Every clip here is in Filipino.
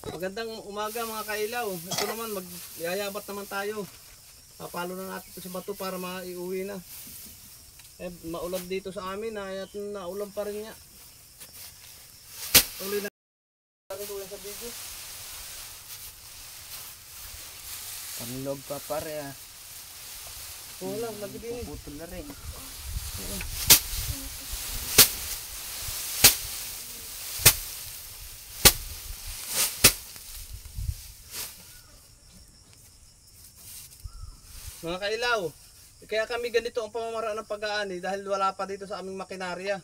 Magandang umaga mga kailaw. Ito naman, magyayabat naman tayo. Papalo na natin ito sa bato para maiuwi na. Maulan dito sa amin, at naulan pa rin niya. Tuloy na natin sa video. Panlog pa pare ah. Wala, lagi din. Puputol na rin. Mga kailaw, kaya kami ganito ang pamamaraan ng pag-aani dahil wala pa dito sa aming makinarya.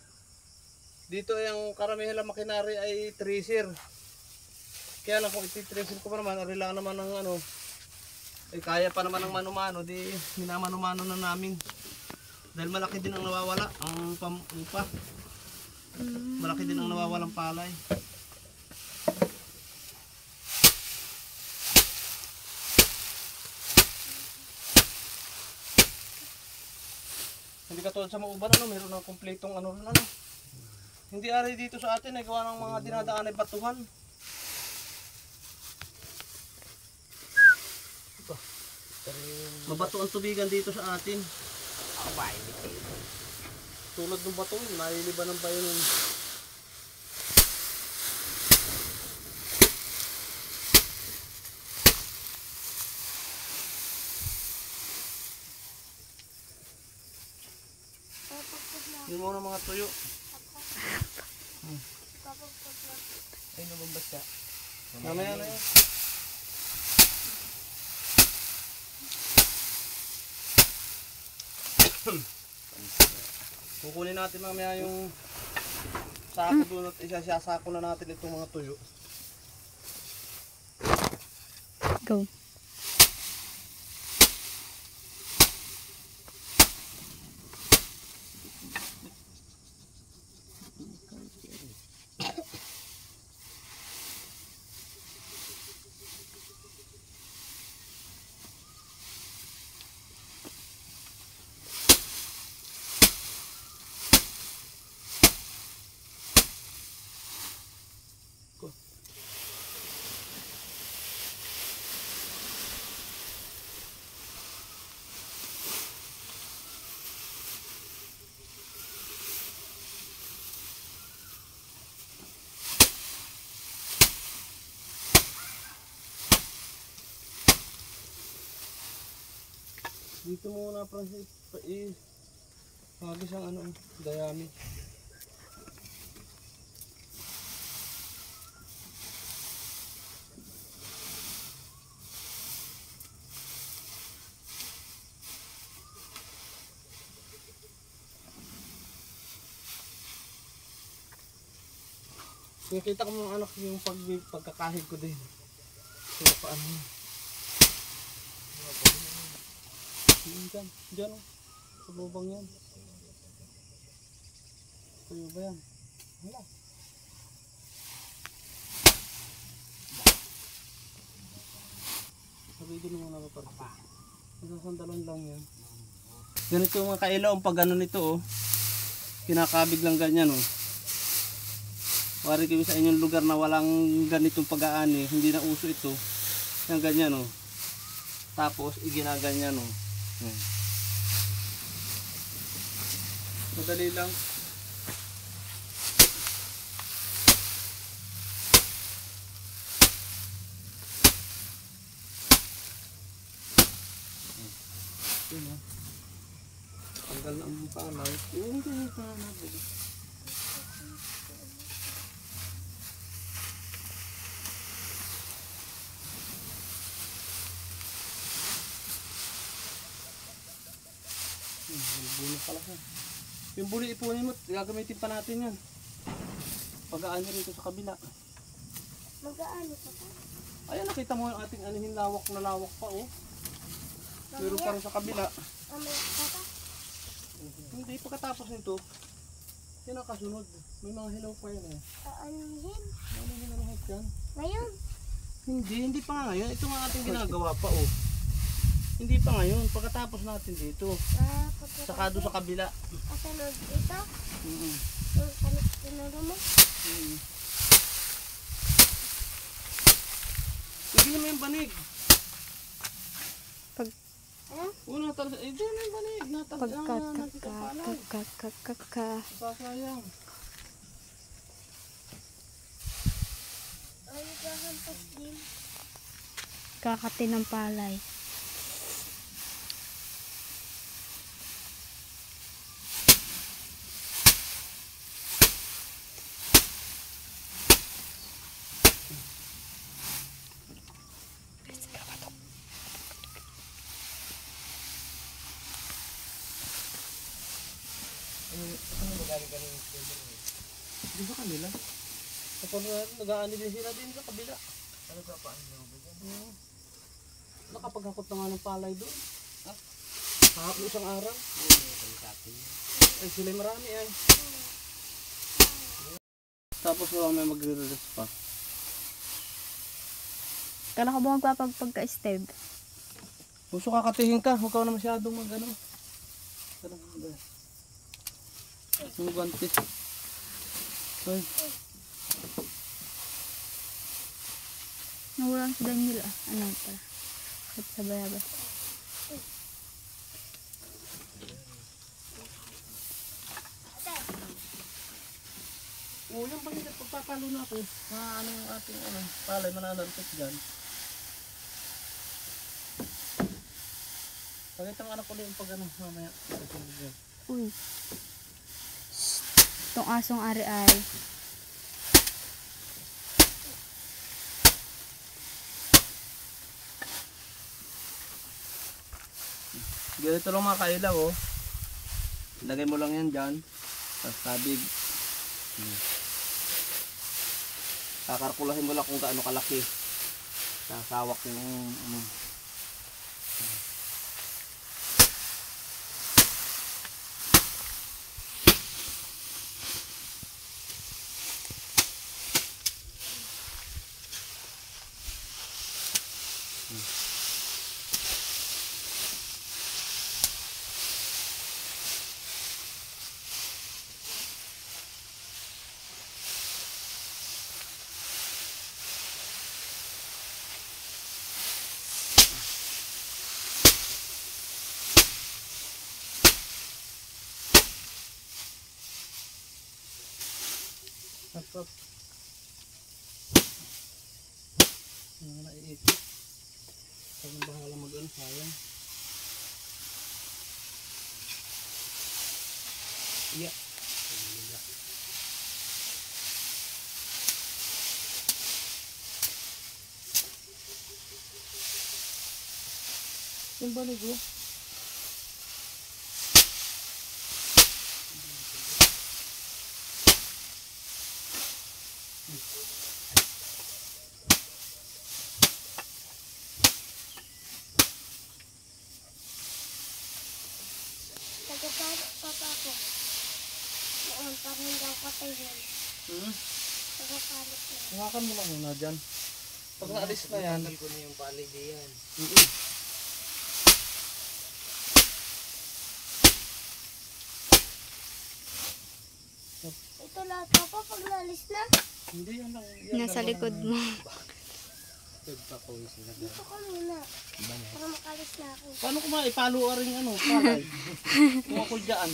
Dito yung karamihan ng makinarya ay tracer. Kaya lang kung iti-tracer ko pa naman, arila naman ng ano, ay kaya pa naman ng mano-mano, di minamano-mano na namin. Dahil malaki din ang nawawala, ang pamupa. Malaki din ang nawawalang palay. Hindi katulad sa Mauban, mayroon ng kumpletong ano. Hindi ari dito sa atin ay gawa ng mga dinadaan ay batuhan. Mabato ang tubigan dito sa atin. Tulad ng bato, naliliban ng bayo nun. Yun mo ng mga tuyo. Ay lumabas ka. Mamaya na yun. Kukunin natin mamaya yung sako doon at isasako na natin itong mga tuyo. Go. Dito muna Francis, hagis ang ano, dayami. Nakita ko mga anak yung pagkakahig ko din. Kaya paano yun? Diyan o. Sa bubang yan. Tuyo ba yan? Wala. Sabihin mo na ba pa? Isasandalan lang yan. Ganito mga kailaw, ang pag ano nito o. Kinakabig lang ganyan o. Wari kayo sa inyong lugar na walang ganitong pag-aani, hindi na uso ito. Yan ganyan o. Tapos iginaganyan o. Madali lang. Tanggal na ang palay. Hindi pa nabili. Buno pala siya. Yung buli ipunin mo, gagamitin pa natin yan. Pag-aani rito sa kabila. Mag-aani pa pa? Ayan, nakita mo yung ating anihin lawak na lawak pa oh. Meron pa rin sa kabila. Mamaya pa pa? Hindi, pagkatapos nito, yan ang kasunod. May mga hilaw pa yan eh. Aanihin? Aanihin na lahat yan. Ngayon? Hindi pa nga ngayon. Ito nga ating ginagawa pa oh. Hindi pa ngayon, pagkatapos natin dito. Saka doon sa kabila. Kasunod ito? Yung tinuro mo? Hindi mo yung banig. Pag Wala talaga. Eh, di mo yung banig. Nakikapalay. pagkakakakakaka. Sasayang. Ay, gahampas din. Kakati ng palay. Di ba kanila? Kapag nag-aani din sila din sa kabila. Ano ka pa ano ba dyan? Nakapaghakot na nga ng palay doon. Kahapon isang araw. Ay sila marami ay. Tapos wala may magre-release pa. Kala ko ba magpapagpagka-steb? Gusto kakatihin ka, huwag ka na masyadong mag-ano. Yung guantes. Ay, Nawalan si Daniel ah. Ano pala? At sa bayabas. yung pangit pagpapalo na ako. Ano yung ating palay mananantok dyan. Pakita mo anak ko yung pag mamaya. Uy. Itong asong ari ay. Ganito lang mga kailaw oh. Lagay mo lang yan dyan. Tapos sabig. Kakarkulahin mo lang kung gaano kalaki. Sasawak yung Tapos yung naiipit. Pag bahala mag-ano sayang. Yeah. Yung banig oh. Nagpapalo pa ako. Noon, para hindi ako katayin. Nagpapalo ko. Hawakan mo lang muna dyan. Pag naalis na yan. Hindi ko na yung palay diyan. Ito lahat pa pa pag nalis na. Hindi yan lang. Nasa likod mo. Pagpapawis na Dito ka muna. Para makalis na ako. Paano ko maipalo rin palay? Kung ako dyan.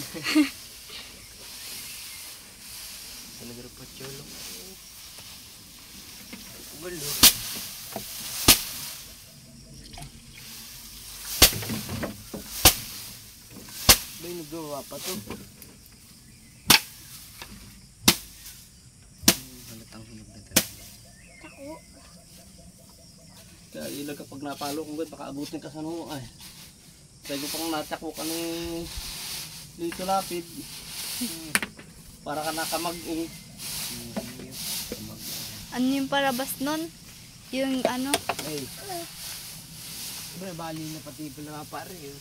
talaga pa cholo. Gulo. Bay nagawa pa to. Halatang hinog na talaga. Tako. Kaya ilag kapag napalo kung gano'n, baka abutin ka sa nung ay. Kaya ko pang natako ka ni dito lapid. Para ka nakamag-ung. Ano yung palabas nun? Yung ano? Ay. Bre, bali na pati pala pare yun.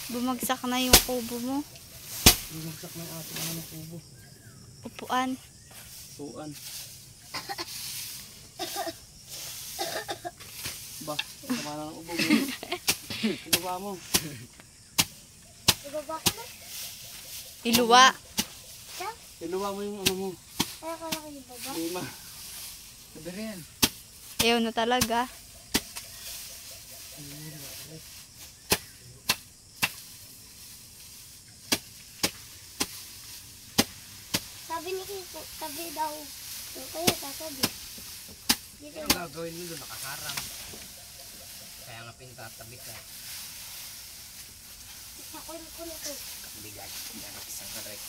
Bumagsak na yung kubo mo. Bumagsak na yung ating kubo. Upuan. Tuan. Ba, sama na ng ubo mo. Ibaba mo. Ibaba ko na. Iluwa. Iluwa mo yung ano mo. Kaya kalaki yung baba. 5. Sabi rin. Ayaw na talaga. Sabi ni Kiko, tabi daw. Yung kaya tatabi. Dito Ang gagawin mo doon, nakasarang. Kaya nga pinatatabi ka. sakuin ko na to. Bigat. Yan ang isang karek.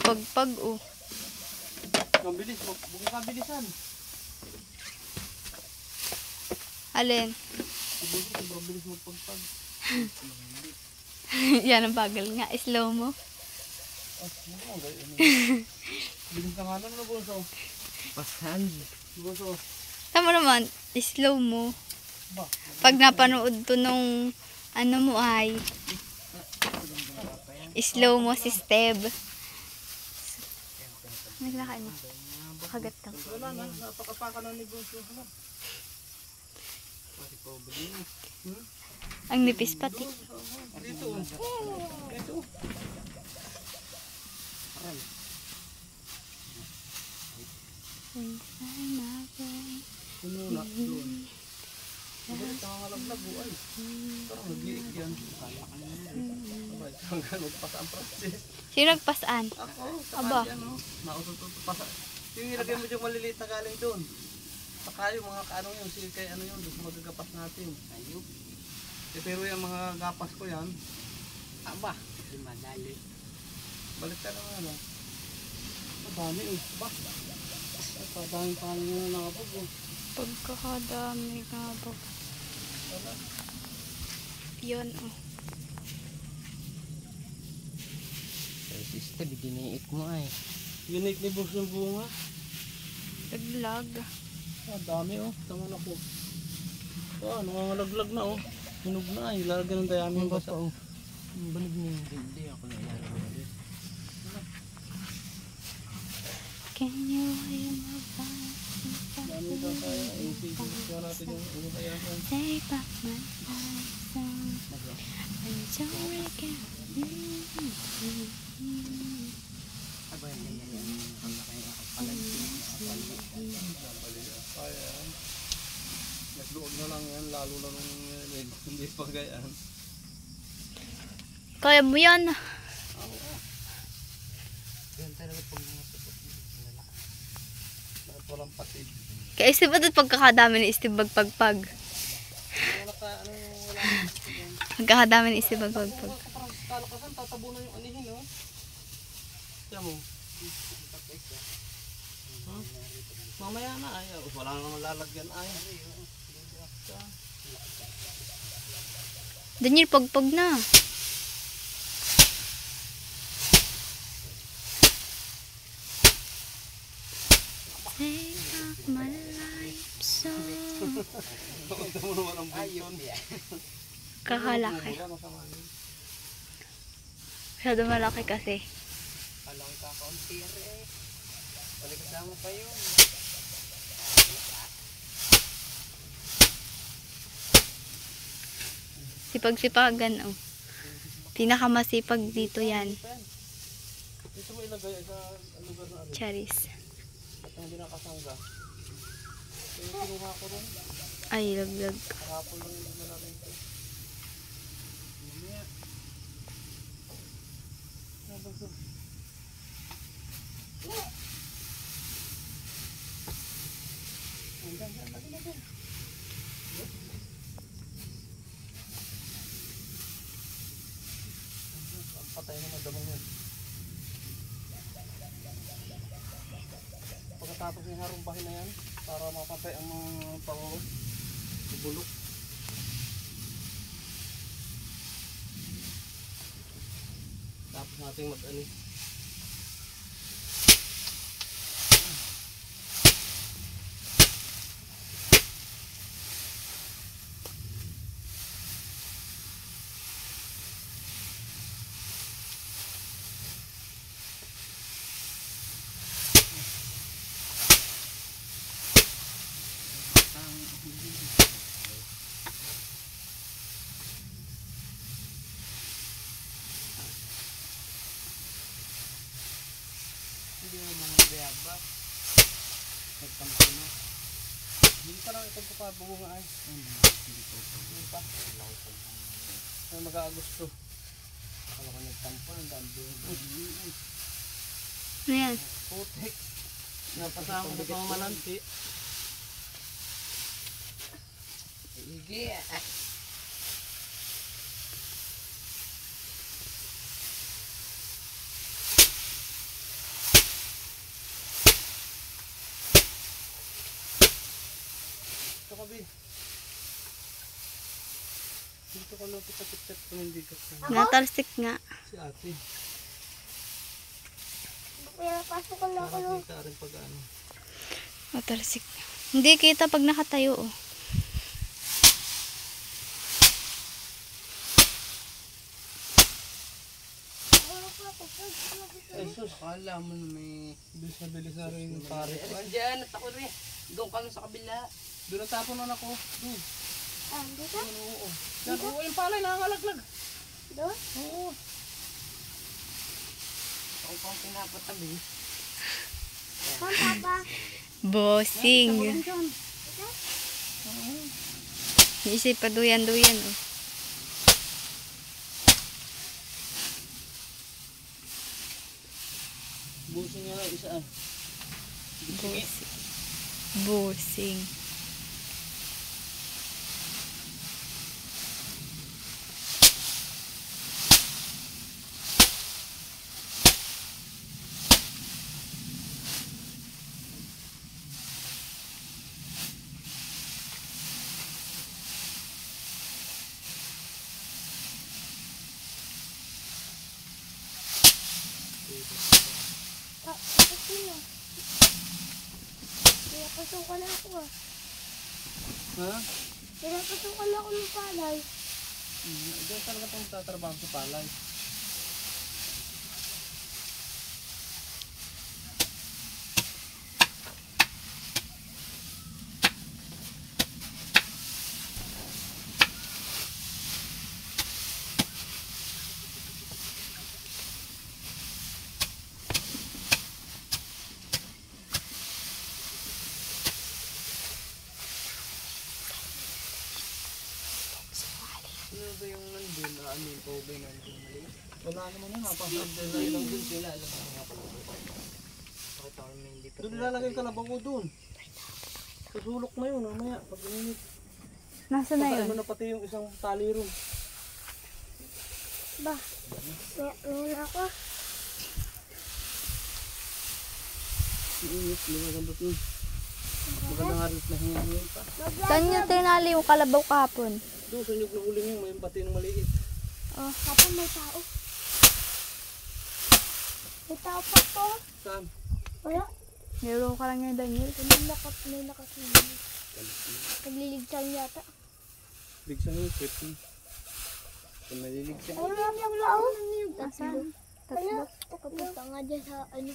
Pagpag oh. Ang bilis, buong kabilisan. Alin? Sobrang bilis magpagpag. Yan ang bagal nga. Slow mo. Bilis ka nga lang na bunso. Pasan. Bunso. Tama naman. Slow mo. Ba? Pag napanood to nung ano mo ay slow mo si Steb. Naglakay mo. Kagat ka. Wala na, napakapaka na ni bunso. Pati po bali. Ang nipis pati. Dito. Dito. Aray. Puno na. Doon. Mabalik ka nga laglag mo ay. Parang nag-iik yan. Abay, hanggang nagpasa ang process. Sino nagpasaan? Ako, Aba. sakali ano. Nautot-pasa. Yung ilagay mo yung maliliit na galing doon. Saka yung mga kaano yun, sige kay ano yun, doon magagapas natin. Ayup. Pero yung mga gapas ko yan, Aba. Di madali. balik ka lang ano. Madami eh. Ba? Ay, padaming paano nyo na nakapag eh. Pagkakadami nga ba? Yun oh. Pero si Steb, diniit mo ay. Unique ni boss yung bunga. Naglag. Ah, dami oh. Tama na po. Ah, nangangalaglag na oh. Hinog na ay. Lalagyan ng dayami yung basa. oh. Ang banig mo yung hindi ako na ilalagay. Can you hear my voice? Dami ka kaya. Isigil natin yung ano kaya yan. Take back my life and so we can Aba, yan. Ang laki ng kapalagpin. Kaya yan. Nagluog na lang yan. Lalo na nung hindi pa gayaan. Kaya mo yan. Yan talaga pag mga tupot mo. Bakit walang patid? Kaya isip mo doon pagkakadami ni Steve magpagpag. Wala ka, ano, wala. Pagkakadami ni Steve magpagpag. Parang kalakasan, tatabunan yung anihin, oh. Tiyan mo. Huh? Mamaya na, ay. Wala naman lalagyan, ay. Daniel, pagpag na. Take back my life so Ito mo naman ang bunson. kakalaki. Wala masama yun. Masyado malaki kasi. Palang kakaunti eh. Balik kasama pa yun. Sipag-sipagan oh. Pinakamasipag dito yan. Dito mo ilagay sa lugar na ano. Charis. At hindi nakasangga. Yung kinuha ko rin. Ay, laglag. Kahapon lang yung dinala rin ko. Mamaya. Nabagso. Lagyan. Ang patay na madamo yun. Pagkatapos yung harumbahin na yan, para mapatay ang mga pango, bulok. Tapos natin mag-ani. ba? Nagtampo na. Hindi pa lang itong kapabunga ay. Hindi ko. Hindi pa. Ay, mag-aagusto. Kala ko nagtampo. Ang dami. Ano yan? Putik. Napasama ko sa pamamananti. Sige. Ito kabi. Dito ko lupit sa picture kung hindi ka sa Natalsik nga. si ate. Pinapasok ko na ako Para ng kita rin pag ano. Natalsik. Hindi kita pag nakatayo. Oh. Ay sus, Akala mo na may... bilis na rin yung pare. Ay, dyan. At ako rin. Doon ka sa kabila. Doon natapon na ako. Doon. dito? Oo. Yan, oo, yung palay nangangalaglag. Doon? Oo. Ako pang pinapatabi. Saan, Papa? Bossing. Dyan. Isip pa duyan-duyan. Oh. Busin niya lang isa ah. Bossing. Bossing. Bakit yun? Pinapasukan na ako ah. Ha? Pinapasukan na ako ng palay. Diyan talaga pang tatrabaho sa palay. Sino ba yung nandun? Ano yung pobe nandun? Maliit? Wala naman yun. Napakagdan na Ay, yun. nandun sila. Alam mo nga pala. Pakita ko na hindi pa. Doon nilalagay ka na bango doon. Susulok na yun. Mamaya. Pag init. Nasaan na Pagkaano yun? na pati yung isang tali ron. Ba? Meron ako. Init. Lumagandot yun. Magandang harit na hingin pa. Saan nyo tinali yung kalabaw kahapon? Doon sa nyug na uling yung may pati ng maliit. Oh. Papa, may tao. May tao pa po. Saan? Wala. Niro ka lang yung Daniel. May nakasunod. Nagliligsan yata. Bigsan yung trip mo. Kung nalilig siya. Ay, wala yung tao. Nasaan? Ano? Tatlo. Kapunta nga dyan sa ano.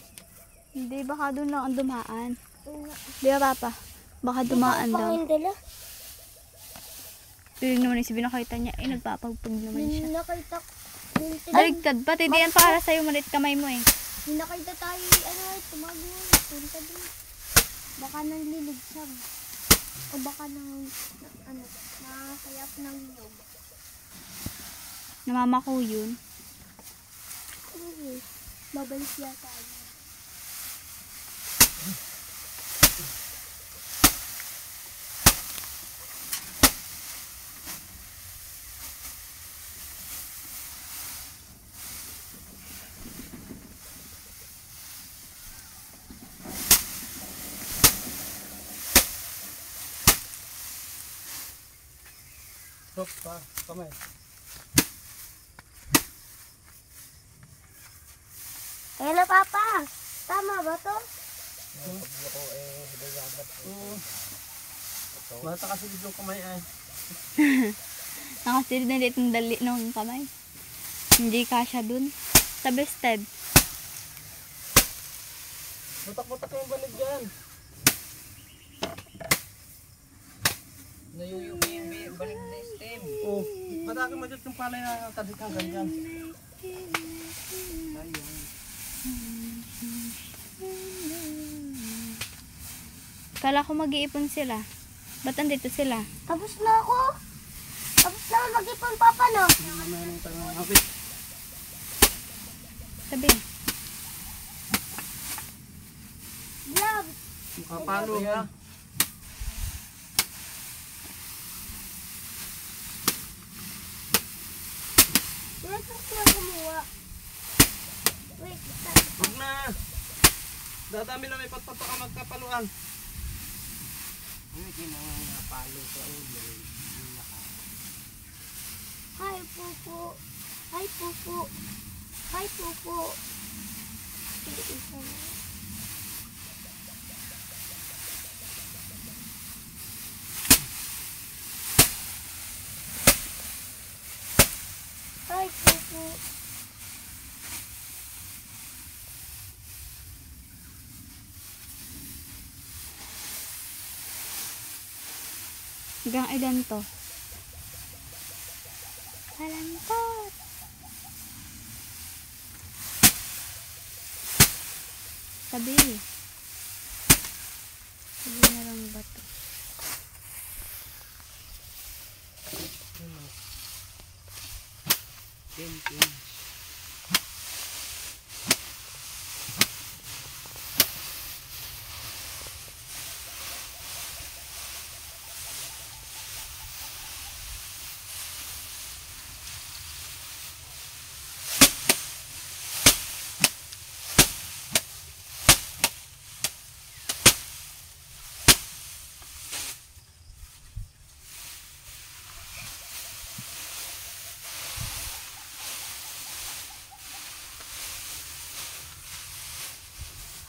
Hindi, baka doon lang ang dumaan. Ano? Di ba, Papa? Baka dumaan daw. Pangindala. Pero naman yung binakita niya, eh, nagpapagpag naman siya. Yung nakita ko. Baligtad, pati di yan para sa'yo, malit kamay mo eh. Yung nakita tayo, ano, tumago. Punta doon. Baka nangliligsan. O baka nang, ano, nakakayap ng loob. Namamako yun. Babalik yata. Hop pa. Kamay. Hello, Papa. Tama ba to? Mata kasi dito kamay ay. Nakasilid na ditong dali ng kamay. Hindi kasya dun. Sa bested. Butak-butak yung banig dyan. Nayuyubi yung balik na stem. Oh, batakin mo dyan yung palay na kadit hanggang dyan. Ayun. Kala ko mag-iipon sila. Ba't andito sila? Tapos na ako. Tapos na mag-ipon papa no. Sabi. Gloves. Makapalo ha. Wait, tapos na kumuha. Wait, Huwag na. Dadami na may patpat ka magkapaluan. Ano kinapalo sa ulo? Hi, Pupu. Hi, Pupu. Hi, Pupu. Isa na. Hi, Pupu. Hanggang ilan to? Kalangkot. Sabi. Sabi na lang ba to?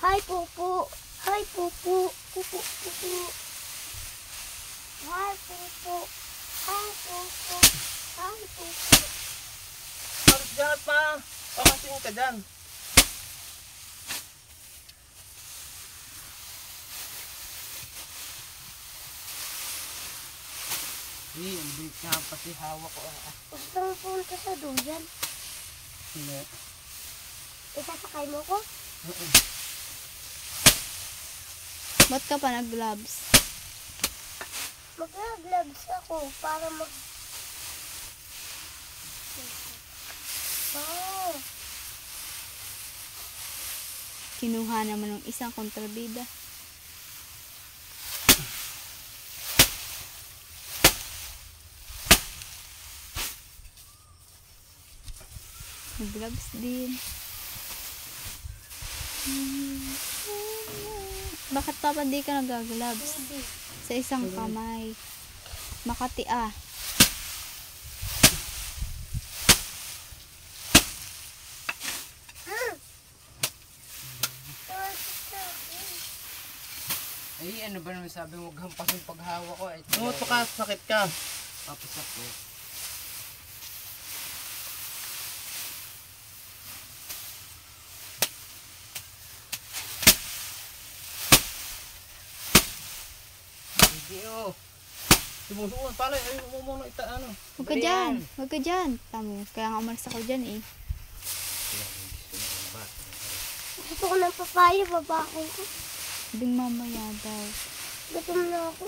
Hi, Pupu. Hi, Pupu. Pupu, Pupu. Hi, Pupu. Hi, Pupu. Hi, Pupu. Halos dyan pa. Pakasing ka dyan. Ang bilis na pati hawak ko. Gusto mo pumunta sa duyan? Hindi. Isasakay mo ko? Ba't ka pa nag-gloves? Mag-gloves ako para mag... Wow! Kinuha naman ng isang kontrabida. Nag-gloves din. Bakit papa di ka nag-gloves? Hindi. Sa isang kamay. Makati ah. Ay, ano ba naman sabi mo, hampasin paghawak ko. Ay, Tumuto ka, sakit ka. tapos ako. Sige oh. Sumusuan pala. Ayun mo muna ano. Huwag ka dyan. Huwag ka dyan. Tamo. Kaya nga umalis ako dyan eh. Gusto ko ng papaya, babakin ko. Ding mamaya daw. Gutom na ako.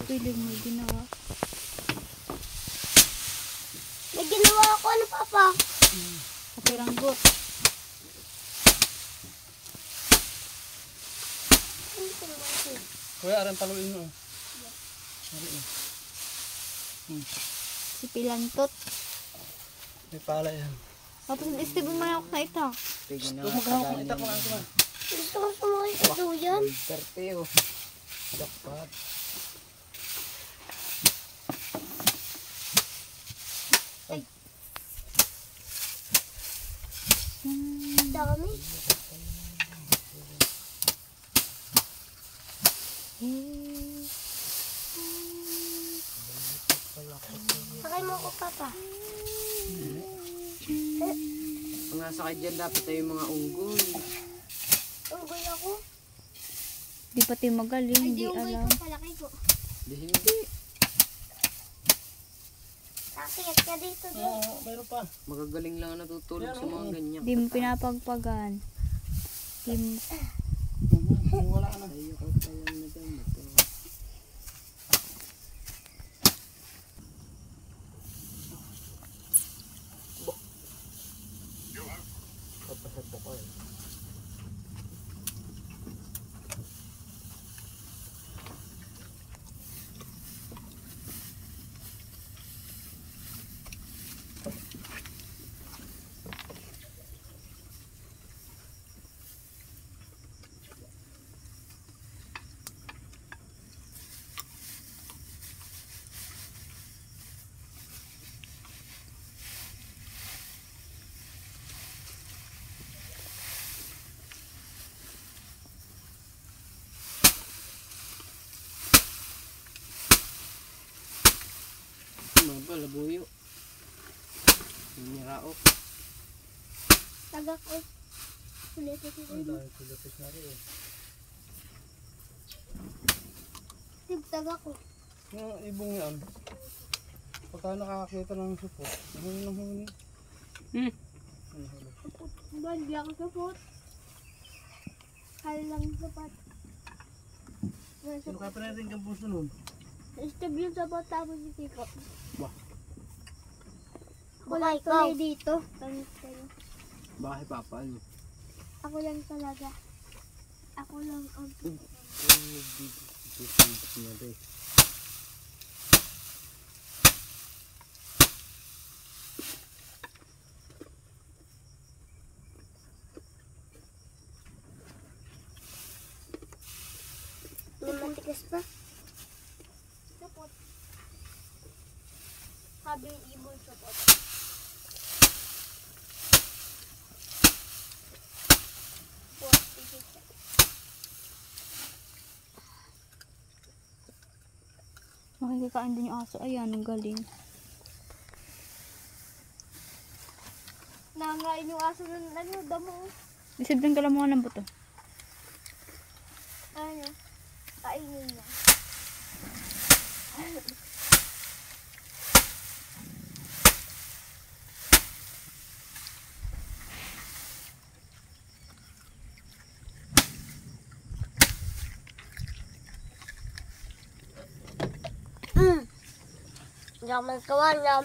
Piling mo ginawa. May ginawa ako, ano papa? Kapiranggot. Ano ito ba ito? Kuya, aran paluin mo. Si Pilantot. May pala yan. Tapos Steve mo na ako na ito. Tignan na. Huwag maghawak ng itak mo lang naman. Gusto ko sumakay sa duyan. Darte oh. Dapat. Dami. Sakay mo ko, papa. Ang nasakay dyan dapat ay yung mga unggoy. Unggoy ako. Di pati magaling. Ay, Hindi di unggoy alam. ko, palaki ko. Hindi. Sakit ka dito, di. Oo, meron pa. Magagaling lang natutulog Yan, sa mga oo. ganyan. Di mo pinapagpagan. Tim. Wala na. Ayoko pa lang na gamit. Kapasat ako eh. Mga pala buyo. Niraok. Tagak ko. Ulit ito. Ang dahil kulapis na rin. Tib, tagak ko. Yung ibong yan, pagka nakakakita ng supot, huli ng huli. Bandi ako sa pot. Hal lang sa pot. Sino kaya pa natin kang puso nun? Steve yung sa pot tapos si Tiko. Bah. Ako lang tuloy dito. Bakit papa ano? Ako lang talaga. Ako lang ang matigas pa. Sapot. Sabi yung ibon sapot. Makikikain din yung aso. Ayan, ang galing. Nangain yung aso ng damo. Isibdan ka lang mga ng buto. Ano? Kainin niya. Jaman kawalam.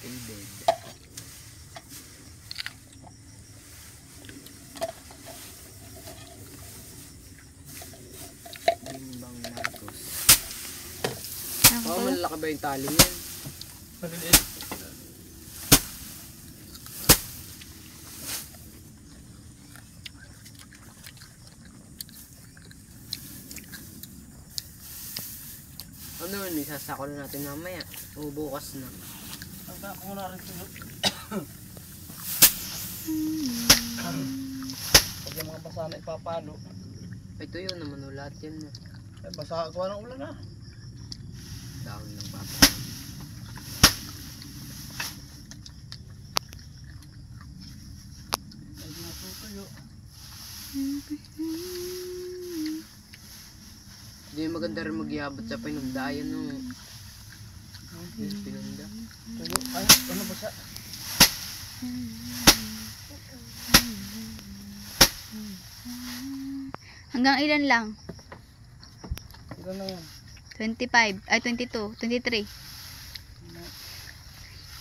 Faded. Bimbang Marcos. Oh, malaki ba yung tali niyan? Maliliit. Ano yun, isasako na natin mamaya. O bukas na. Ang ako muna rin sila. Pag yung mga basa na ipapalo, Ito yun naman, lahat yan na. ay basa gawa ng ulan na. Dahon ng papa. Ay di matutuyo. Hindi maganda rin magyabot sa pinundayan no. Yung pinunda. Tuyo. Ay, ano basa? Hanggang ilan lang? Ilan na yan? 25. Ay, 22. 23.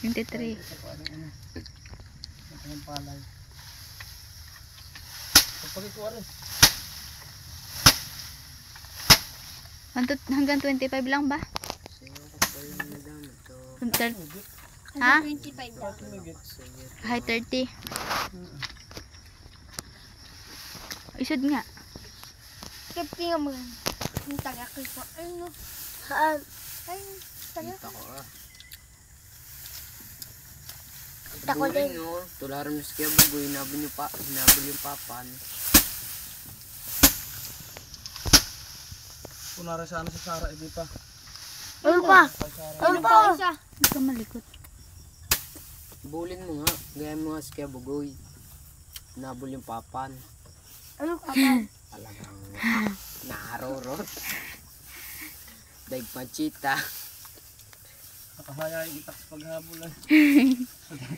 23. Isa pa rin ano. Ito ng palay. Kapag ikuha rin. Hanggang 25 lang ba? Sa'yo ko pa yung nadama to. Ha? 25 daw. Tumigit. Sa'yo. High 30. Isod nga. Tingnan mo. Yung tagak ko. Ano? Haan. Ay, tagak. Kita ko ah. Kita ko Buling din. no. Tularan mo sa kaya bagoy. Hinabol yung papan. Kunwari sana si Sarah, hindi pa. Ano pa? Kay Sarah. Ano pa? Isa. Huwag ka malikot. Bulin mo nga. Gaya mo nga sa kaya bagoy. Hinabol yung papan. Ano pa pa? Talagang naarorot. Daig panchita. Nakahaya yung itak sa paghabol ay.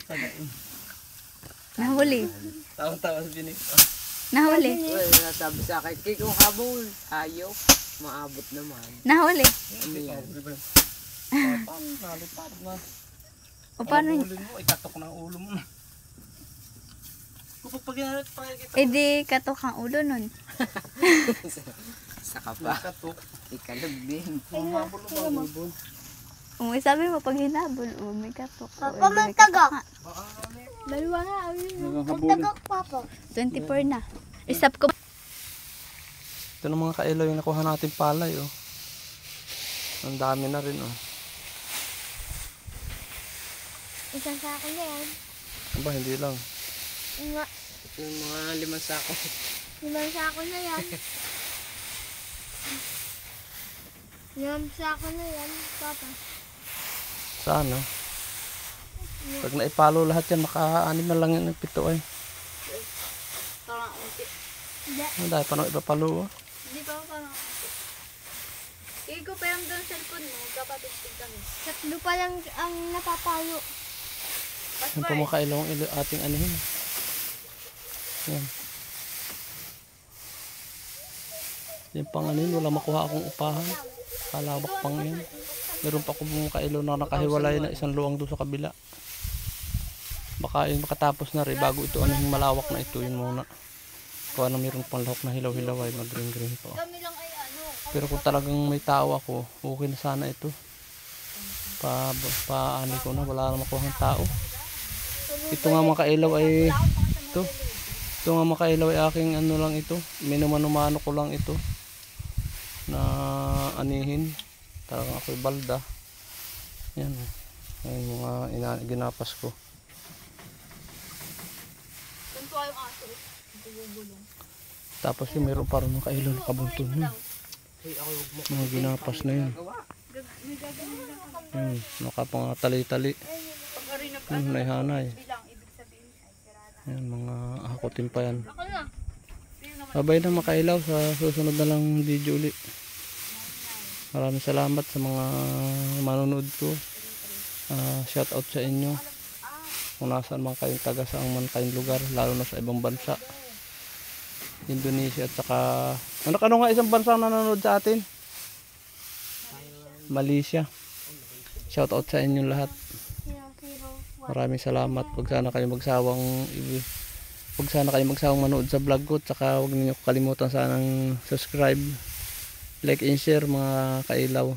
Tagain. Nahuli. Tawang-tawa sa binig. Nahuli. Uy, nasabi sa akin, kay kung habol, ayaw, maabot naman. Nahuli. Ano yan? Paano? Nalipad na. O paano yun? Ulin mo, ikatok ng ulo mo. Kapag pag ginalit pa kita. Eh di katok ang ulo nun. Saka pa, Ikatok. ikalog din. Humabol o malibon. Umi sabi mo pag hinabol, may katok. O, Papa, di may magtagak. katok nga. Dalawa na, ayun. Naghahabulin. Magtagak, Papa. 24 na. Isap ko. Ito ng mga kailaw yung nakuha natin palay, oh. Ang dami na rin, oh. Isang sa akin na yan. Aba, hindi lang. Nga, Yung mga 5 sako. 5 sa akin na yan. 5 sa akin na yan, Papa. Sana. Pag naipalo lahat yan, maka-anim na lang yun ng 7 ay. Hindi. Ang dahil pa nang ipapalo, oh. Hindi pa ako parang. Igo pa yung doon cellphone mo, kapatid kami. 3 pa lang ang napapalo. Yan pa mga kailaw ang ating anihin. Yan. Yan pang anihin, wala makuha akong upahan. Kalabak pang yan. Meron pa akong mga kailaw na nakahiwalay na isang luwang doon sa kabila. Baka yun makatapos na rin bago ito anihin malawak na ito yun muna. Kuha na meron pang lahok na hilaw-hilaw ay mag-green-green pa. Kami lang ay ano. Pero kung talagang may tao ako, okay na sana ito. Paani ko na, wala na makuhang tao. Ito nga mga kailaw ay ito nga mga kailaw ay aking ano lang ito. Minumano ko lang ito na anihin. Talagang ako'y balda. Yan. Yan mga ginapas ko. Doon po yung aso. Tapos yung meron parang mga kailaw na kabuntun. Mga ginapas na yun. Nakapang tali-tali. Hanay-hanay. Yan, mga hakutin pa yan. Babay na mga kailaw, sa susunod na lang video uli. Maraming salamat sa mga manonood ko. Shout out sa inyo. Kung nasaan man kayong taga saan man kayong lugar, lalo na sa ibang bansa. Indonesia at saka ano nga isang bansa na nanonood sa atin? Malaysia. Shout out sa inyo lahat. 001. Maraming salamat. Huwag sana kayo magsawang manood sa vlog ko. Tsaka huwag niyo kalimutan sanang subscribe, like and share mga kailaw.